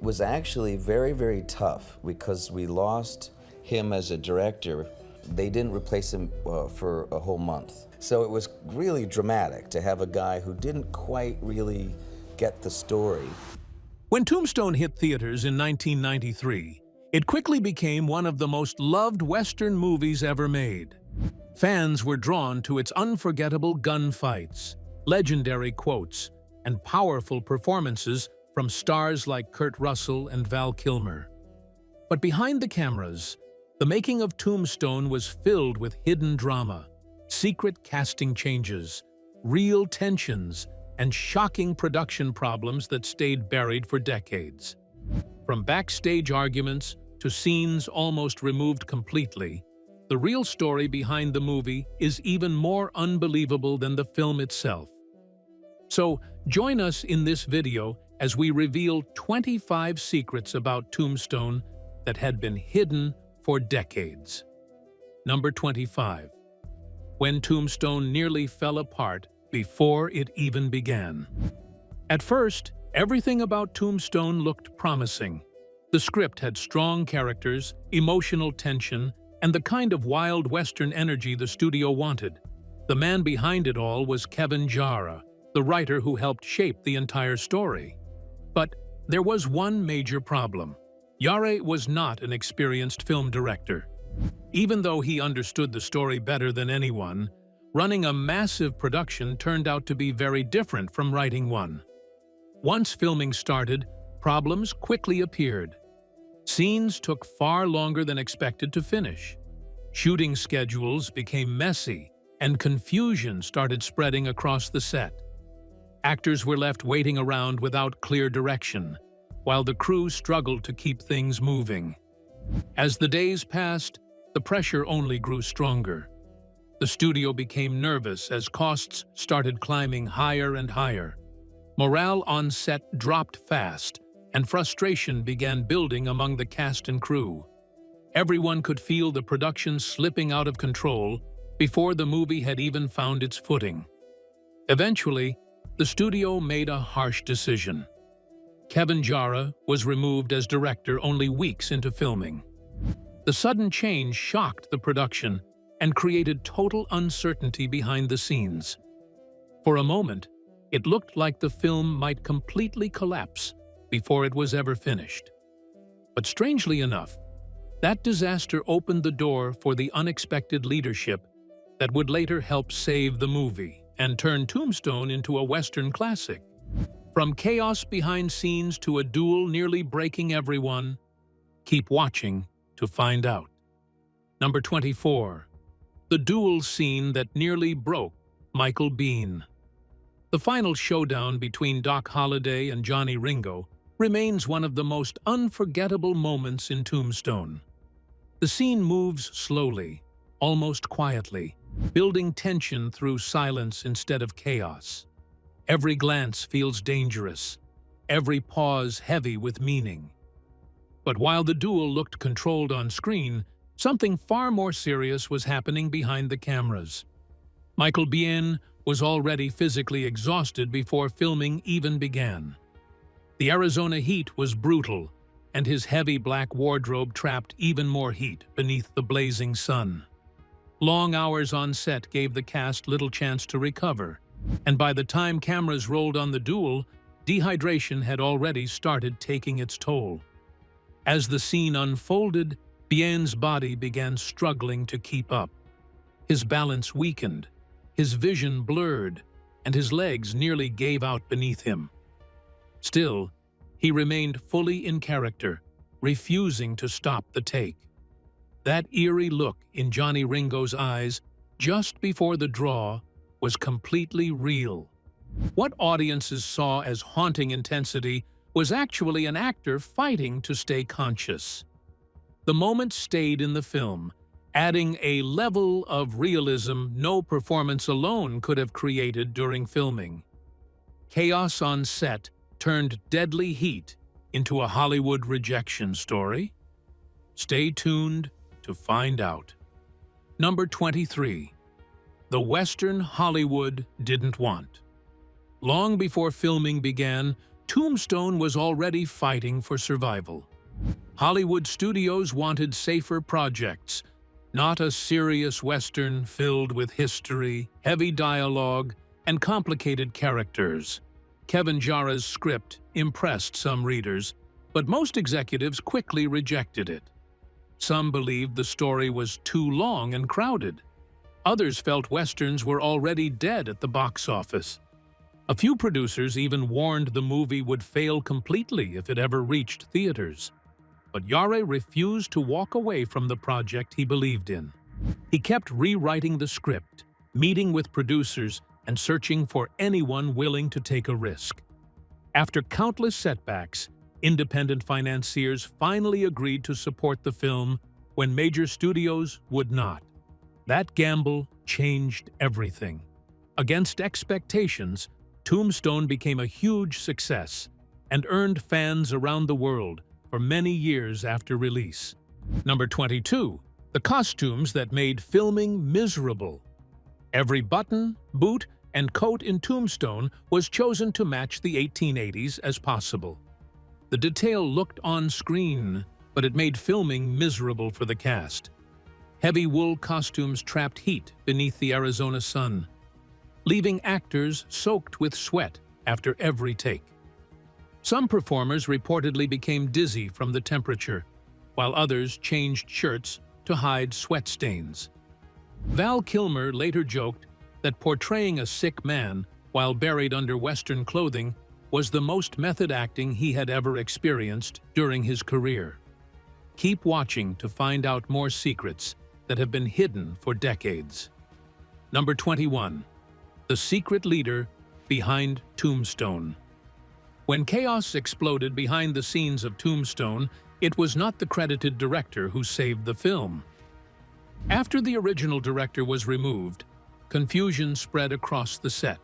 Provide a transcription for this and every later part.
was actually very, very tough because we lost him as a director. They didn't replace him for a whole month. So it was really dramatic to have a guy who didn't quite really get the story. When Tombstone hit theaters in 1993, it quickly became one of the most loved Western movies ever made. Fans were drawn to its unforgettable gunfights, legendary quotes, and powerful performances from stars like Kurt Russell and Val Kilmer. But behind the cameras, the making of Tombstone was filled with hidden drama, secret casting changes, real tensions, and shocking production problems that stayed buried for decades. From backstage arguments to scenes almost removed completely, the real story behind the movie is even more unbelievable than the film itself. So, join us in this video as we reveal 25 secrets about Tombstone that had been hidden for decades. Number 25. When Tombstone nearly fell apart before it even began. At first, everything about Tombstone looked promising. The script had strong characters, emotional tension, and the kind of wild Western energy the studio wanted. The man behind it all was Kevin Jarre, the writer who helped shape the entire story. But there was one major problem. Jarre was not an experienced film director. Even though he understood the story better than anyone, running a massive production turned out to be very different from writing one. Once filming started, problems quickly appeared. Scenes took far longer than expected to finish. Shooting schedules became messy, and confusion started spreading across the set. Actors were left waiting around without clear direction, while the crew struggled to keep things moving. As the days passed, the pressure only grew stronger. The studio became nervous as costs started climbing higher and higher. Morale on set dropped fast, and frustration began building among the cast and crew. Everyone could feel the production slipping out of control before the movie had even found its footing. Eventually, the studio made a harsh decision. Kevin Jarre was removed as director only weeks into filming. The sudden change shocked the production and created total uncertainty behind the scenes. For a moment, it looked like the film might completely collapse before it was ever finished. But strangely enough, that disaster opened the door for the unexpected leadership that would later help save the movie and turn Tombstone into a Western classic. From chaos behind scenes to a duel nearly breaking everyone, keep watching to find out. Number 24. The duel scene that nearly broke Michael Biehn. The final showdown between Doc Holliday and Johnny Ringo remains one of the most unforgettable moments in Tombstone. The scene moves slowly, almost quietly, building tension through silence instead of chaos. Every glance feels dangerous, every pause heavy with meaning. But while the duel looked controlled on screen, something far more serious was happening behind the cameras. Michael Biehn was already physically exhausted before filming even began. The Arizona heat was brutal, and his heavy black wardrobe trapped even more heat beneath the blazing sun. Long hours on set gave the cast little chance to recover, and by the time cameras rolled on the duel, dehydration had already started taking its toll. As the scene unfolded, Biehn's body began struggling to keep up. His balance weakened, his vision blurred, and his legs nearly gave out beneath him. Still, he remained fully in character, refusing to stop the take. That eerie look in Johnny Ringo's eyes just before the draw was completely real. What audiences saw as haunting intensity was actually an actor fighting to stay conscious. The moment stayed in the film, adding a level of realism no performance alone could have created during filming. Chaos on set turned deadly heat into a Hollywood rejection story? Stay tuned to find out. Number 23. The Western Hollywood didn't want. Long before filming began, Tombstone was already fighting for survival. Hollywood studios wanted safer projects, not a serious Western filled with history, heavy dialogue, and complicated characters. Kevin Jarrett's script impressed some readers, but most executives quickly rejected it. Some believed the story was too long and crowded. Others felt Westerns were already dead at the box office. A few producers even warned the movie would fail completely if it ever reached theaters. But Jarre refused to walk away from the project he believed in. He kept rewriting the script, meeting with producers, and searching for anyone willing to take a risk. After countless setbacks, independent financiers finally agreed to support the film when major studios would not. That gamble changed everything. Against expectations, Tombstone became a huge success and earned fans around the world for many years after release. Number 22. The costumes that made filming miserable. Every button, boot, and coat in Tombstone was chosen to match the 1880s as possible. The detail looked on screen, but it made filming miserable for the cast. Heavy wool costumes trapped heat beneath the Arizona sun, leaving actors soaked with sweat after every take. Some performers reportedly became dizzy from the temperature, while others changed shirts to hide sweat stains. Val Kilmer later joked that portraying a sick man while buried under Western clothing was the most method acting he had ever experienced during his career. Keep watching to find out more secrets that have been hidden for decades. Number 21. The secret leader behind Tombstone. When chaos exploded behind the scenes of Tombstone, it was not the credited director who saved the film. After the original director was removed, confusion spread across the set.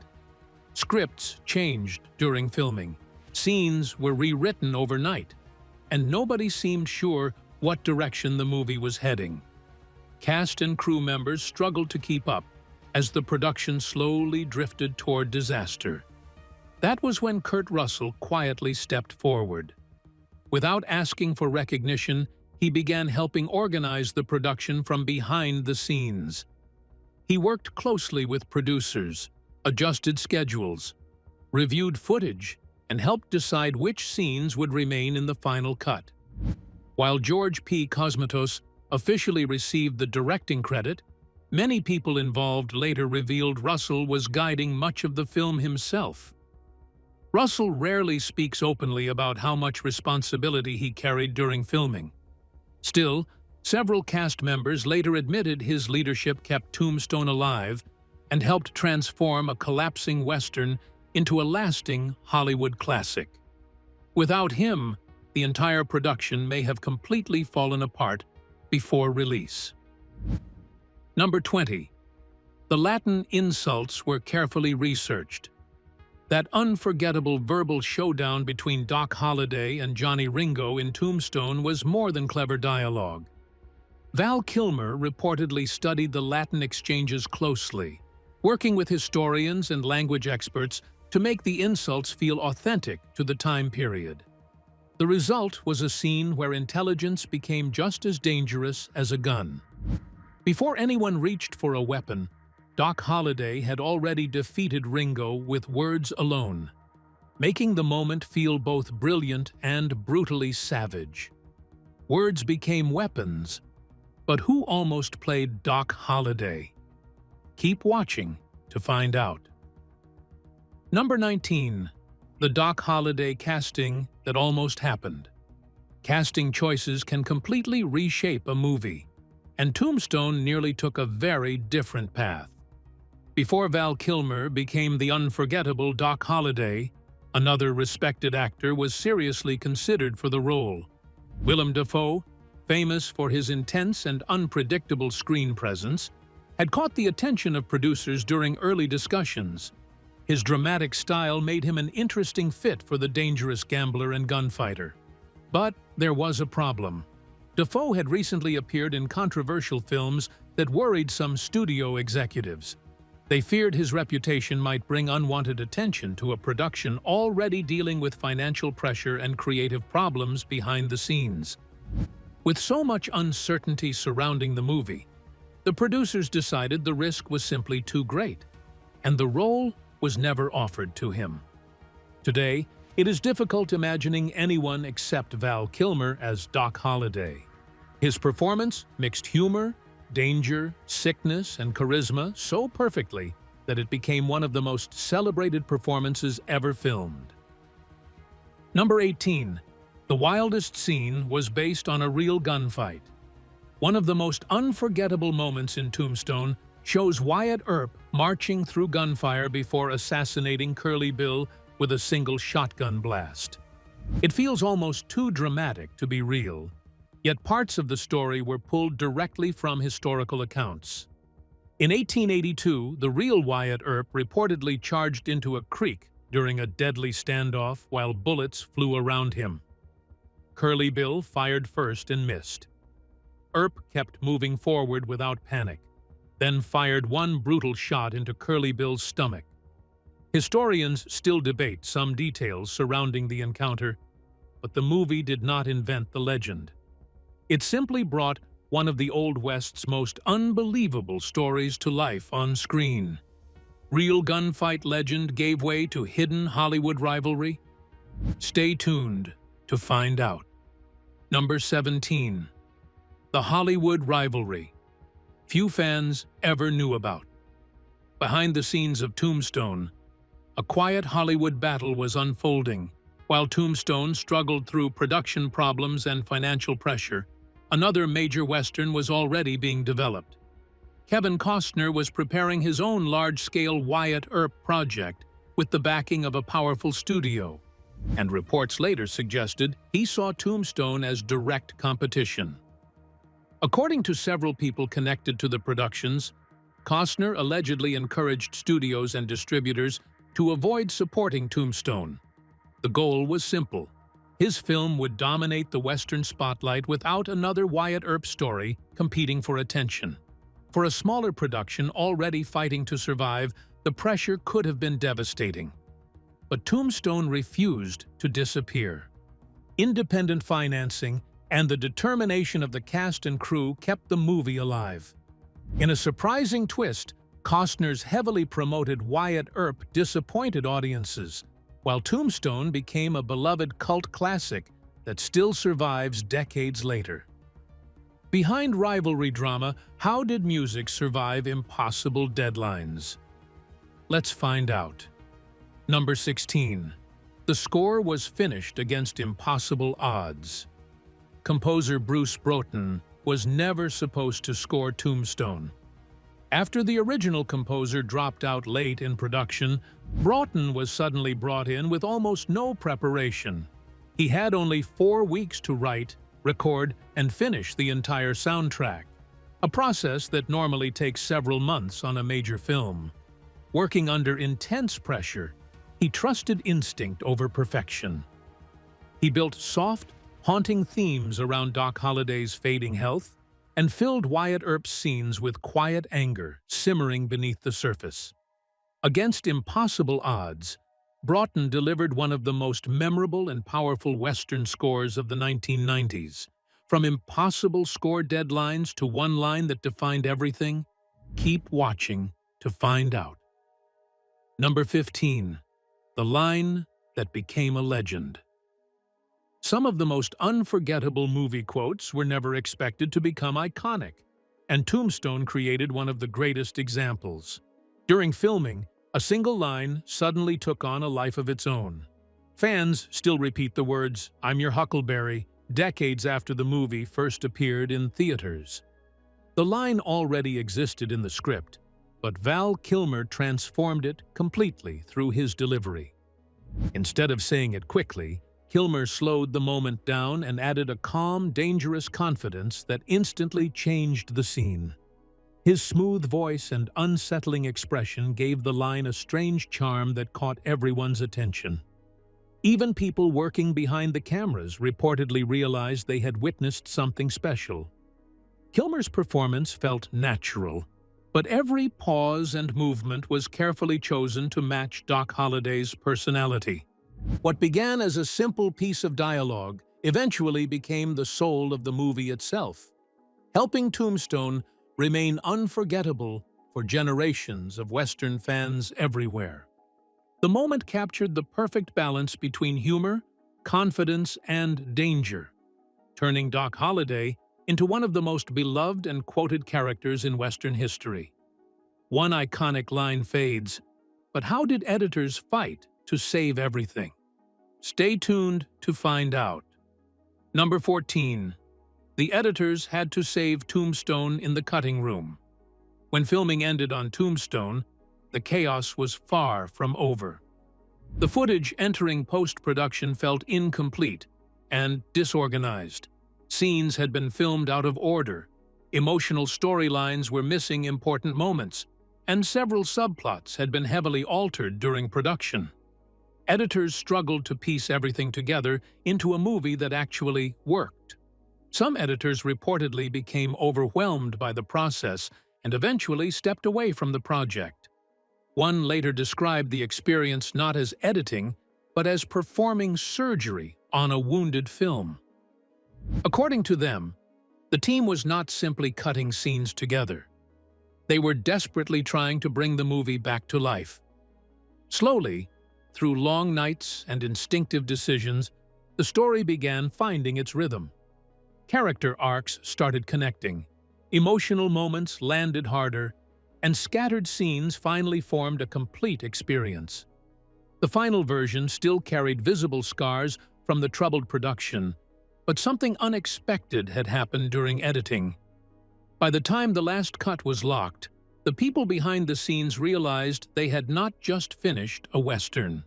Scripts changed during filming, scenes were rewritten overnight, and nobody seemed sure what direction the movie was heading. Cast and crew members struggled to keep up as the production slowly drifted toward disaster. That was when Kurt Russell quietly stepped forward. Without asking for recognition, he began helping organize the production from behind the scenes. He worked closely with producers, adjusted schedules, reviewed footage, and helped decide which scenes would remain in the final cut. While George P. Cosmatos officially received the directing credit, many people involved later revealed Russell was guiding much of the film himself. Russell rarely speaks openly about how much responsibility he carried during filming. Still, several cast members later admitted his leadership kept Tombstone alive and helped transform a collapsing Western into a lasting Hollywood classic. Without him, the entire production may have completely fallen apart before release. Number 20. The Latin insults were carefully researched. That unforgettable verbal showdown between Doc Holliday and Johnny Ringo in Tombstone was more than clever dialogue. Val Kilmer reportedly studied the Latin exchanges closely, working with historians and language experts to make the insults feel authentic to the time period. The result was a scene where intelligence became just as dangerous as a gun. Before anyone reached for a weapon, Doc Holliday had already defeated Ringo with words alone, making the moment feel both brilliant and brutally savage. Words became weapons, but who almost played Doc Holliday? Keep watching to find out. Number 19. The Doc Holliday casting that almost happened. Casting choices can completely reshape a movie, and Tombstone nearly took a very different path. Before Val Kilmer became the unforgettable Doc Holliday, another respected actor was seriously considered for the role. Willem Dafoe, famous for his intense and unpredictable screen presence, had caught the attention of producers during early discussions. His dramatic style made him an interesting fit for the dangerous gambler and gunfighter. But there was a problem. Dafoe had recently appeared in controversial films that worried some studio executives. They feared his reputation might bring unwanted attention to a production already dealing with financial pressure and creative problems behind the scenes. With so much uncertainty surrounding the movie, the producers decided the risk was simply too great, and the role was never offered to him. Today, it is difficult imagining anyone except Val Kilmer as Doc Holliday. His performance mixed humor, danger, sickness, and charisma so perfectly that it became one of the most celebrated performances ever filmed. Number 18. The wildest scene was based on a real gunfight. One of the most unforgettable moments in Tombstone shows Wyatt Earp marching through gunfire before assassinating Curly Bill with a single shotgun blast. It feels almost too dramatic to be real, yet parts of the story were pulled directly from historical accounts. In 1882, the real Wyatt Earp reportedly charged into a creek during a deadly standoff while bullets flew around him. Curly Bill fired first and missed. Earp kept moving forward without panic, then fired one brutal shot into Curly Bill's stomach. Historians still debate some details surrounding the encounter, but the movie did not invent the legend. It simply brought one of the Old West's most unbelievable stories to life on screen. Real gunfight legend gave way to hidden Hollywood rivalry? Stay tuned to find out. Number 17. The Hollywood rivalry few fans ever knew about. Behind the scenes of Tombstone, a quiet Hollywood battle was unfolding. While Tombstone struggled through production problems and financial pressure, another major Western was already being developed. Kevin Costner was preparing his own large-scale Wyatt Earp project with the backing of a powerful studio, and reports later suggested he saw Tombstone as direct competition. According to several people connected to the productions, Costner allegedly encouraged studios and distributors to avoid supporting Tombstone. The goal was simple. His film would dominate the Western spotlight without another Wyatt Earp story competing for attention. For a smaller production already fighting to survive, the pressure could have been devastating. But Tombstone refused to disappear. Independent financing and the determination of the cast and crew kept the movie alive. In a surprising twist, Costner's heavily promoted Wyatt Earp disappointed audiences, while Tombstone became a beloved cult classic that still survives decades later. Behind rivalry drama, how did music survive impossible deadlines? Let's find out. Number 16. The score was finished against impossible odds. Composer Bruce Broughton was never supposed to score Tombstone. After the original composer dropped out late in production, Broughton was suddenly brought in with almost no preparation. He had only 4 weeks to write, record, and finish the entire soundtrack, a process that normally takes several months on a major film. Working under intense pressure, he trusted instinct over perfection. He built soft, haunting themes around Doc Holliday's fading health, and filled Wyatt Earp's scenes with quiet anger simmering beneath the surface. Against impossible odds, Broughton delivered one of the most memorable and powerful Western scores of the 1990s. From impossible score deadlines to one line that defined everything, keep watching to find out. Number 15. The line that became a legend. Some of the most unforgettable movie quotes were never expected to become iconic, and Tombstone created one of the greatest examples. During filming, a single line suddenly took on a life of its own. Fans still repeat the words, "I'm your Huckleberry," decades after the movie first appeared in theaters. The line already existed in the script, but Val Kilmer transformed it completely through his delivery. Instead of saying it quickly, Kilmer slowed the moment down and added a calm, dangerous confidence that instantly changed the scene. His smooth voice and unsettling expression gave the line a strange charm that caught everyone's attention. Even people working behind the cameras reportedly realized they had witnessed something special. Kilmer's performance felt natural, But every pause and movement was carefully chosen to match Doc Holliday's personality. What began as a simple piece of dialogue eventually became the soul of the movie itself, helping Tombstone remain unforgettable for generations of Western fans everywhere. The moment captured the perfect balance between humor, confidence, and danger, turning Doc Holliday into one of the most beloved and quoted characters in Western history. One iconic line fades, but how did editors fight to save everything? Stay tuned to find out. Number 14. The editors had to save Tombstone in the cutting room. When filming ended on Tombstone, the chaos was far from over. The footage entering post-production felt incomplete and disorganized. Scenes had been filmed out of order, emotional storylines were missing important moments, and several subplots had been heavily altered during production. Editors struggled to piece everything together into a movie that actually worked. Some editors reportedly became overwhelmed by the process and eventually stepped away from the project. One later described the experience not as editing, but as performing surgery on a wounded film. According to them, the team was not simply cutting scenes together. They were desperately trying to bring the movie back to life. Slowly, through long nights and instinctive decisions, the story began finding its rhythm. Character arcs started connecting, emotional moments landed harder, and scattered scenes finally formed a complete experience. The final version still carried visible scars from the troubled production, but something unexpected had happened during editing. By the time the last cut was locked, the people behind the scenes realized they had not just finished a Western.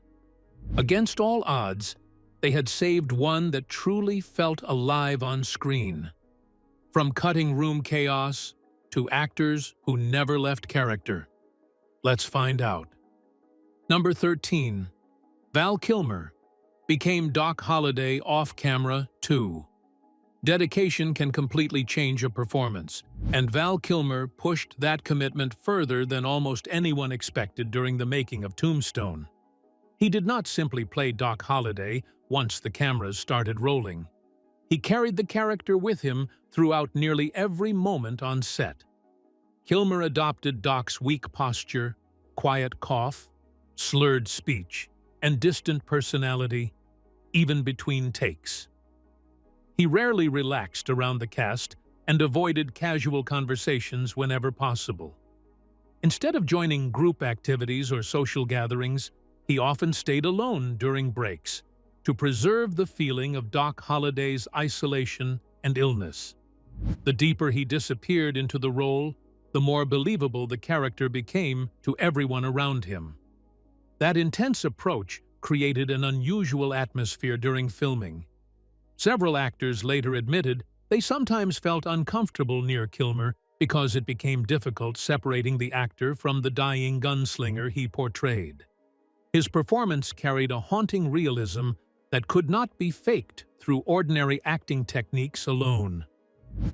Against all odds, they had saved one that truly felt alive on screen. From cutting room chaos to actors who never left character. Let's find out. Number 13. Val Kilmer became Doc Holliday off-camera too. Dedication can completely change a performance, and Val Kilmer pushed that commitment further than almost anyone expected during the making of Tombstone. He did not simply play Doc Holliday once the cameras started rolling. He carried the character with him throughout nearly every moment on set. Kilmer adopted Doc's weak posture, quiet cough, slurred speech, and distant personality, even between takes. He rarely relaxed around the cast and avoided casual conversations whenever possible. Instead of joining group activities or social gatherings, he often stayed alone during breaks to preserve the feeling of Doc Holliday's isolation and illness. The deeper he disappeared into the role, the more believable the character became to everyone around him. That intense approach created an unusual atmosphere during filming. Several actors later admitted they sometimes felt uncomfortable near Kilmer because it became difficult separating the actor from the dying gunslinger he portrayed. His performance carried a haunting realism that could not be faked through ordinary acting techniques alone.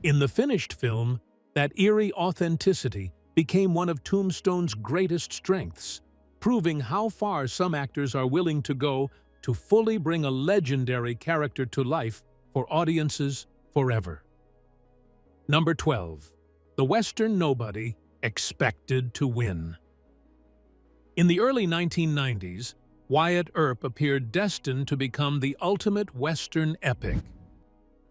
In the finished film, that eerie authenticity became one of Tombstone's greatest strengths, proving how far some actors are willing to go to fully bring a legendary character to life for audiences forever. Number 12. The Western nobody expected to win. In the early 1990s, Wyatt Earp appeared destined to become the ultimate Western epic.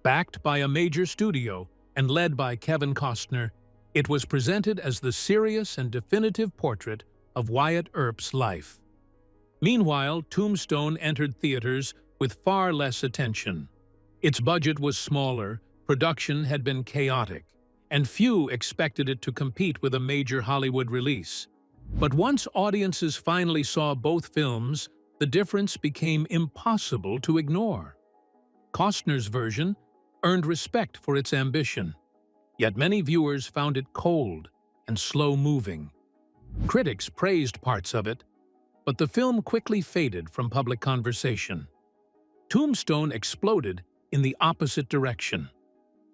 Backed by a major studio and led by Kevin Costner, it was presented as the serious and definitive portrait of Wyatt Earp's life. Meanwhile, Tombstone entered theaters with far less attention. Its budget was smaller, production had been chaotic, and few expected it to compete with a major Hollywood release. But once audiences finally saw both films, the difference became impossible to ignore. Costner's version earned respect for its ambition, yet many viewers found it cold and slow-moving. Critics praised parts of it, but the film quickly faded from public conversation. Tombstone exploded in the opposite direction.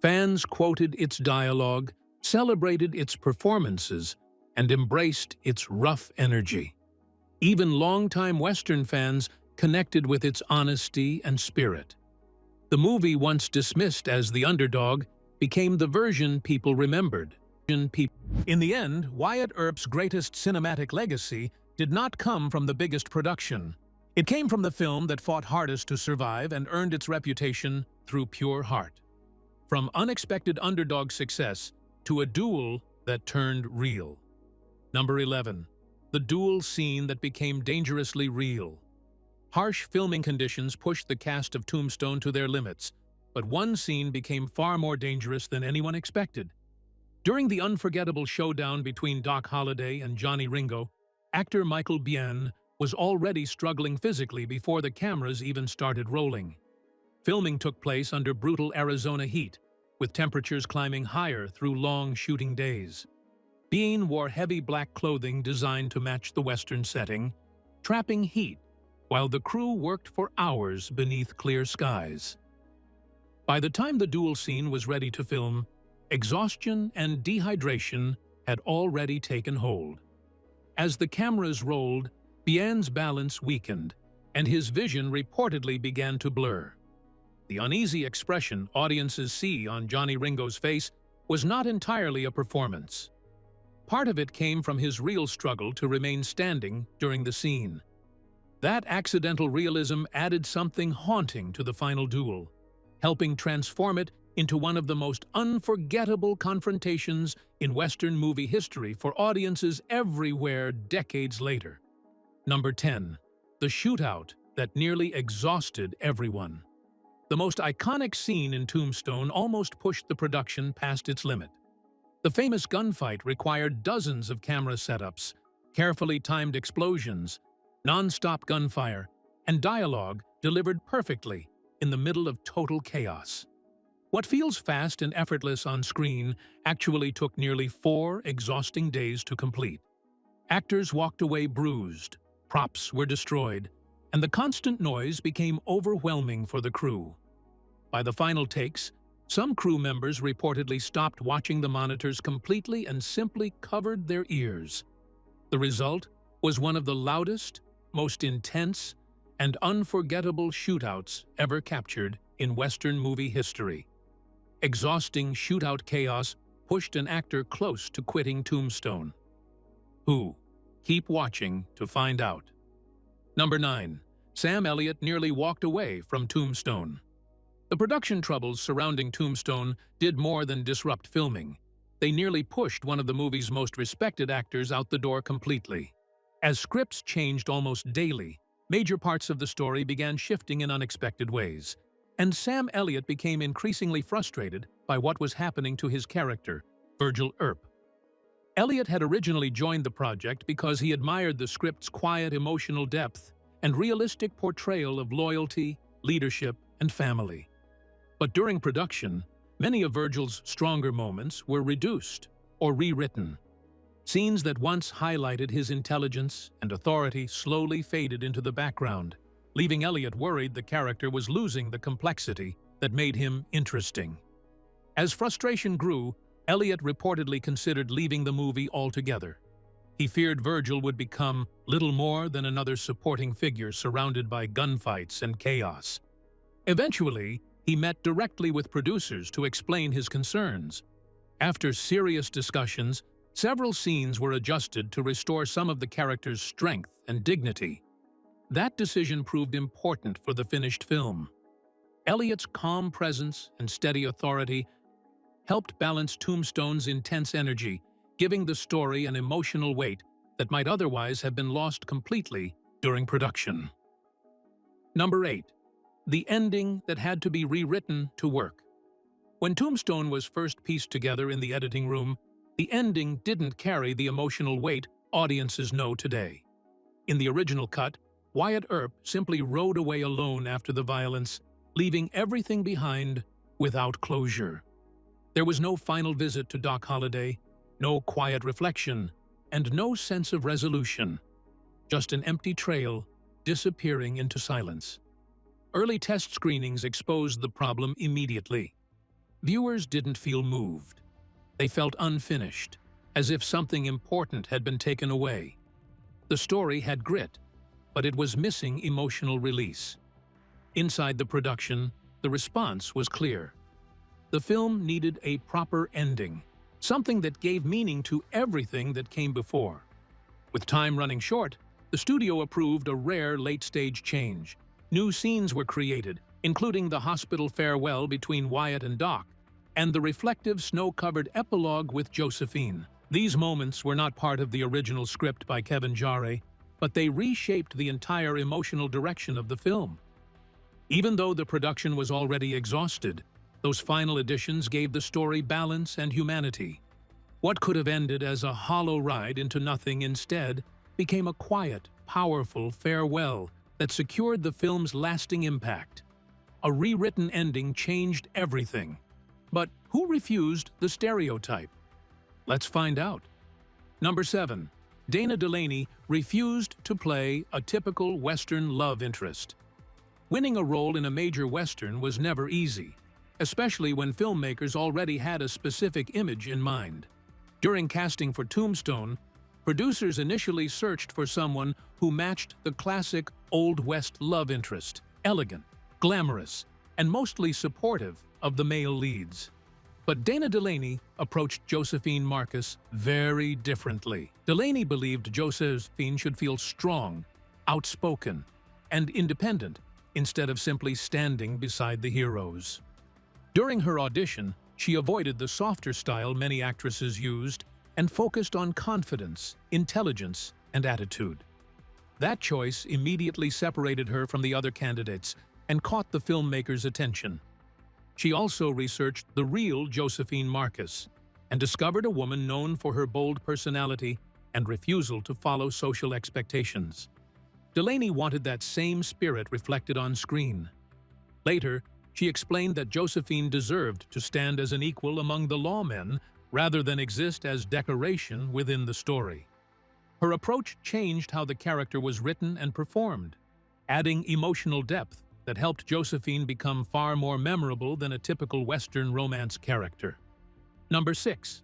Fans quoted its dialogue, celebrated its performances, and embraced its rough energy. Even longtime Western fans connected with its honesty and spirit. The movie, once dismissed as the underdog, became the version people remembered. In the end, Wyatt Earp's greatest cinematic legacy did not come from the biggest production. It came from the film that fought hardest to survive and earned its reputation through pure heart. From unexpected underdog success to a duel that turned real. Number 11. The duel scene that became dangerously real. Harsh filming conditions pushed the cast of Tombstone to their limits, but one scene became far more dangerous than anyone expected. During the unforgettable showdown between Doc Holliday and Johnny Ringo, actor Michael Biehn was already struggling physically before the cameras even started rolling. Filming took place under brutal Arizona heat, with temperatures climbing higher through long shooting days. Biehn wore heavy black clothing designed to match the Western setting, trapping heat, while the crew worked for hours beneath clear skies. By the time the duel scene was ready to film, exhaustion and dehydration had already taken hold. As the cameras rolled, Biehn's balance weakened, and his vision reportedly began to blur. The uneasy expression audiences see on Johnny Ringo's face was not entirely a performance. Part of it came from his real struggle to remain standing during the scene. That accidental realism added something haunting to the final duel, helping transform it into one of the most unforgettable confrontations in Western movie history for audiences everywhere decades later. Number 10. The shootout that nearly exhausted everyone. The most iconic scene in Tombstone almost pushed the production past its limit. The famous gunfight required dozens of camera setups, carefully timed explosions, non-stop gunfire, and dialogue delivered perfectly in the middle of total chaos. What feels fast and effortless on screen actually took nearly 4 exhausting days to complete. Actors walked away bruised, props were destroyed, and the constant noise became overwhelming for the crew. By the final takes, some crew members reportedly stopped watching the monitors completely and simply covered their ears. The result was one of the loudest, most intense, and unforgettable shootouts ever captured in Western movie history. Exhausting shootout chaos pushed an actor close to quitting Tombstone. Who? Keep watching to find out. Number 9. Sam Elliott nearly walked away from Tombstone. The production troubles surrounding Tombstone did more than disrupt filming. They nearly pushed one of the movie's most respected actors out the door completely. As scripts changed almost daily, major parts of the story began shifting in unexpected ways, and Sam Elliott became increasingly frustrated by what was happening to his character, Virgil Earp. Elliott had originally joined the project because he admired the script's quiet emotional depth and realistic portrayal of loyalty, leadership, and family. But during production, many of Virgil's stronger moments were reduced or rewritten. Scenes that once highlighted his intelligence and authority slowly faded into the background, leaving Elliott worried the character was losing the complexity that made him interesting. As frustration grew, Elliott reportedly considered leaving the movie altogether. He feared Virgil would become little more than another supporting figure surrounded by gunfights and chaos. Eventually, he met directly with producers to explain his concerns. After serious discussions, several scenes were adjusted to restore some of the character's strength and dignity. That decision proved important for the finished film. Elliott's calm presence and steady authority helped balance Tombstone's intense energy, giving the story an emotional weight that might otherwise have been lost completely during production. Number 8. The ending that had to be rewritten to work. When Tombstone was first pieced together in the editing room, the ending didn't carry the emotional weight audiences know today. In the original cut, Wyatt Earp simply rode away alone after the violence, leaving everything behind without closure. There was no final visit to Doc Holliday, no quiet reflection, and no sense of resolution. Just an empty trail disappearing into silence. Early test screenings exposed the problem immediately. Viewers didn't feel moved. They felt unfinished, as if something important had been taken away. The story had grit, but it was missing emotional release. Inside the production, the response was clear. The film needed a proper ending, something that gave meaning to everything that came before. With time running short, the studio approved a rare late-stage change. New scenes were created, including the hospital farewell between Wyatt and Doc, and the reflective snow-covered epilogue with Josephine. These moments were not part of the original script by Kevin Jarre, but they reshaped the entire emotional direction of the film. Even though the production was already exhausted, those final additions gave the story balance and humanity. What could have ended as a hollow ride into nothing instead became a quiet, powerful farewell that secured the film's lasting impact. A rewritten ending changed everything. But who refused the stereotype? Let's find out. Number 7. Dana Delaney refused to play a typical Western love interest. Winning a role in a major Western was never easy, especially when filmmakers already had a specific image in mind. During casting for Tombstone, producers initially searched for someone who matched the classic Old West love interest, elegant, glamorous, and mostly supportive of the male leads. But Dana Delaney approached Josephine Marcus very differently. Delaney believed Josephine should feel strong, outspoken, and independent instead of simply standing beside the heroes. During her audition, she avoided the softer style many actresses used and focused on confidence, intelligence, and attitude. That choice immediately separated her from the other candidates and caught the filmmaker's attention. She also researched the real Josephine Marcus and discovered a woman known for her bold personality and refusal to follow social expectations. Delaney wanted that same spirit reflected on screen. Later, she explained that Josephine deserved to stand as an equal among the lawmen rather than exist as decoration within the story. Her approach changed how the character was written and performed, adding emotional depth that helped Josephine become far more memorable than a typical Western romance character. Number 6.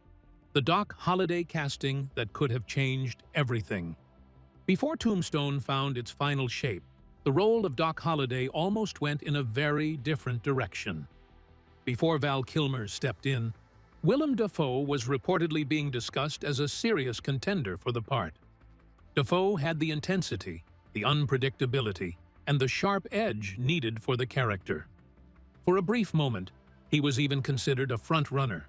The Doc Holliday casting that could have changed everything. Before Tombstone found its final shape, the role of Doc Holliday almost went in a very different direction. Before Val Kilmer stepped in, Willem Dafoe was reportedly being discussed as a serious contender for the part. Dafoe had the intensity, the unpredictability, and the sharp edge needed for the character. For a brief moment, he was even considered a front-runner.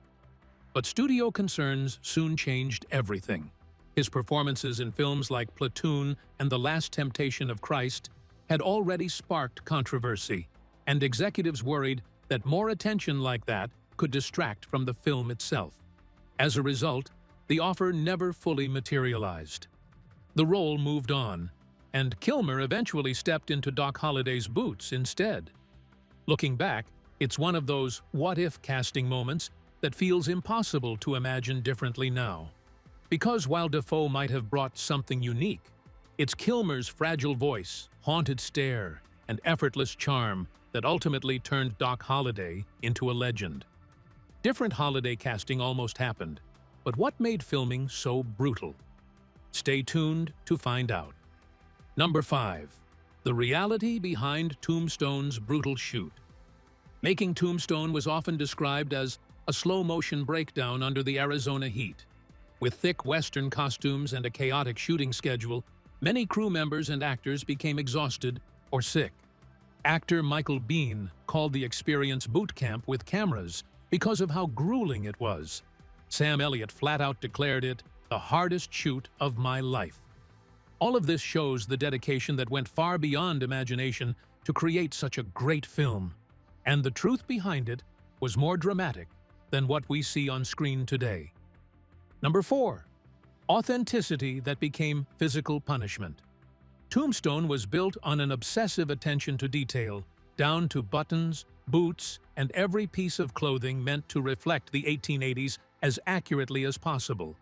But studio concerns soon changed everything. His performances in films like Platoon and The Last Temptation of Christ had already sparked controversy, and executives worried that more attention like that could distract from the film itself. As a result, the offer never fully materialized. The role moved on, and Kilmer eventually stepped into Doc Holliday's boots instead. Looking back, it's one of those what-if casting moments that feels impossible to imagine differently now. Because while Dafoe might have brought something unique, it's Kilmer's fragile voice, haunted stare, and effortless charm that ultimately turned Doc Holliday into a legend. Different Holliday casting almost happened, but what made filming so brutal? Stay tuned to find out. Number 5. The reality behind Tombstone's brutal shoot. Making Tombstone was often described as a slow-motion breakdown under the Arizona heat. With thick Western costumes and a chaotic shooting schedule, many crew members and actors became exhausted or sick. Actor Michael Biehn called the experience boot camp with cameras because of how grueling it was. Sam Elliott flat out declared it the hardest shoot of my life. All of this shows the dedication that went far beyond imagination to create such a great film. And the truth behind it was more dramatic than what we see on screen today. Number 4. Authenticity that became physical punishment. Tombstone was built on an obsessive attention to detail, down to buttons, boots, and every piece of clothing meant to reflect the 1880s as accurately as possible.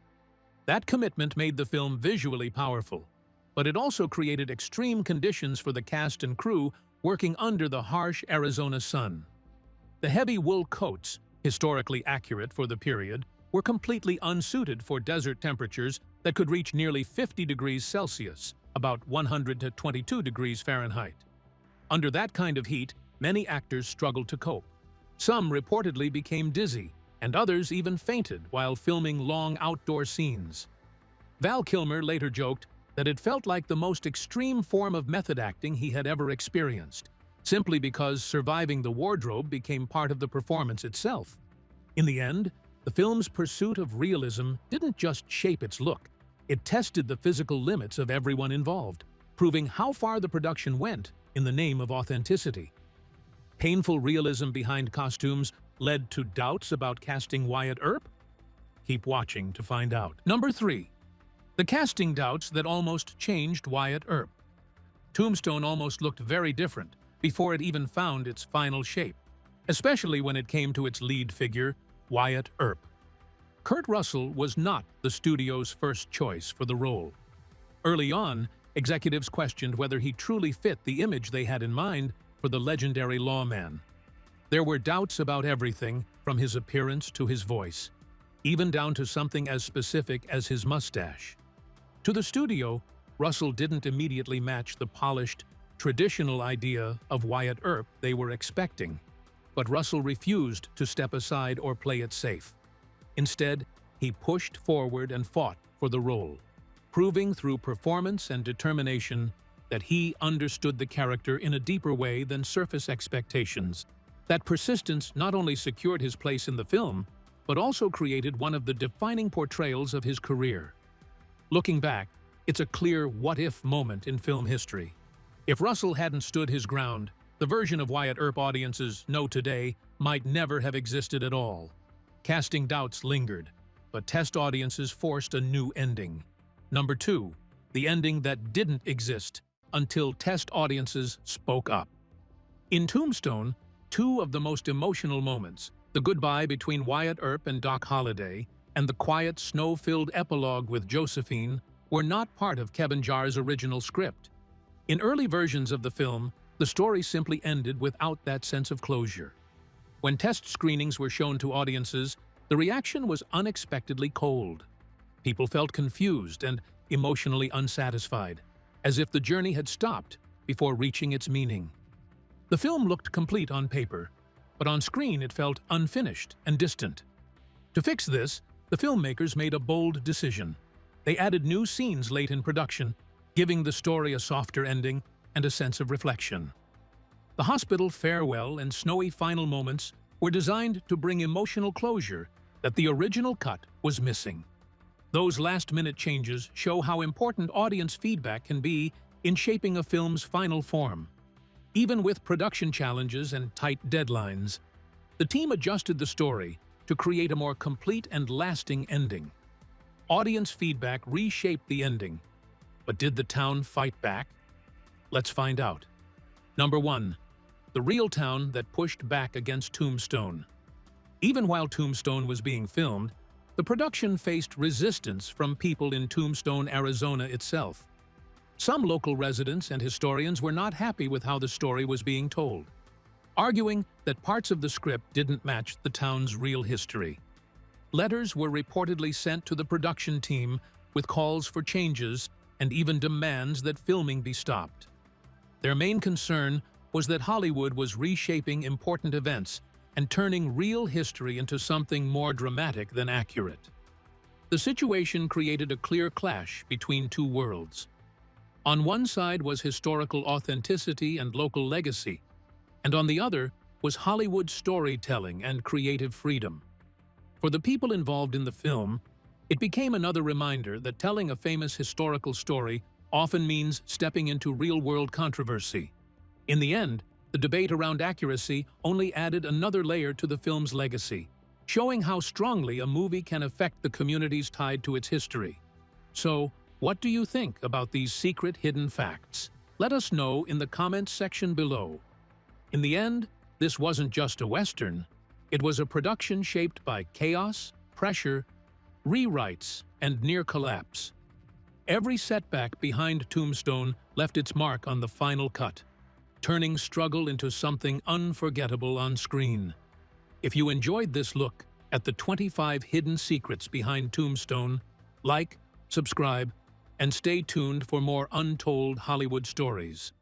That commitment made the film visually powerful, but it also created extreme conditions for the cast and crew working under the harsh Arizona sun. The heavy wool coats, historically accurate for the period, were completely unsuited for desert temperatures that could reach nearly 50 degrees Celsius, about 100 to 22 degrees Fahrenheit. Under that kind of heat, many actors struggled to cope. Some reportedly became dizzy, and others even fainted while filming long outdoor scenes. Val Kilmer later joked that it felt like the most extreme form of method acting he had ever experienced, simply because surviving the wardrobe became part of the performance itself. In the end, the film's pursuit of realism didn't just shape its look, it tested the physical limits of everyone involved, proving how far the production went in the name of authenticity. Painful realism behind costumes led to doubts about casting Wyatt Earp? Keep watching to find out. Number 3. The casting doubts that almost changed Wyatt Earp. Tombstone almost looked very different before it even found its final shape, especially when it came to its lead figure, Wyatt Earp. Kurt Russell was not the studio's first choice for the role. Early on, executives questioned whether he truly fit the image they had in mind for the legendary lawman. There were doubts about everything, from his appearance to his voice, even down to something as specific as his mustache. To the studio, Russell didn't immediately match the polished, traditional idea of Wyatt Earp they were expecting, but Russell refused to step aside or play it safe. Instead, he pushed forward and fought for the role, proving through performance and determination that he understood the character in a deeper way than surface expectations. That persistence not only secured his place in the film, but also created one of the defining portrayals of his career. Looking back, it's a clear what-if moment in film history. If Russell hadn't stood his ground, the version of Wyatt Earp audiences know today might never have existed at all. Casting doubts lingered, but test audiences forced a new ending. Number 2, the ending that didn't exist until test audiences spoke up. In Tombstone, 2 of the most emotional moments, the goodbye between Wyatt Earp and Doc Holliday and the quiet, snow-filled epilogue with Josephine, were not part of Kevin Jarre's original script. In early versions of the film, the story simply ended without that sense of closure. When test screenings were shown to audiences, the reaction was unexpectedly cold. People felt confused and emotionally unsatisfied, as if the journey had stopped before reaching its meaning. The film looked complete on paper, but on screen it felt unfinished and distant. To fix this, the filmmakers made a bold decision. They added new scenes late in production, giving the story a softer ending and a sense of reflection. The hospital farewell and snowy final moments were designed to bring emotional closure that the original cut was missing. Those last-minute changes show how important audience feedback can be in shaping a film's final form. Even with production challenges and tight deadlines, the team adjusted the story to create a more complete and lasting ending. Audience feedback reshaped the ending, but did the town fight back? Let's find out. Number 1. The real town that pushed back against Tombstone. Even while Tombstone was being filmed, the production faced resistance from people in Tombstone, Arizona itself. Some local residents and historians were not happy with how the story was being told, arguing that parts of the script didn't match the town's real history. Letters were reportedly sent to the production team with calls for changes and even demands that filming be stopped. Their main concern was that Hollywood was reshaping important events and turning real history into something more dramatic than accurate. The situation created a clear clash between 2 worlds. On one side was historical authenticity and local legacy, and on the other was Hollywood storytelling and creative freedom. For the people involved in the film, it became another reminder that telling a famous historical story often means stepping into real-world controversy. In the end, the debate around accuracy only added another layer to the film's legacy, showing how strongly a movie can affect the communities tied to its history. So, what do you think about these secret hidden facts? Let us know in the comments section below. In the end, this wasn't just a Western. It was a production shaped by chaos, pressure, rewrites, and near collapse. Every setback behind Tombstone left its mark on the final cut, turning struggle into something unforgettable on screen. If you enjoyed this look at the 25 hidden secrets behind Tombstone, like, subscribe, and stay tuned for more untold Hollywood stories.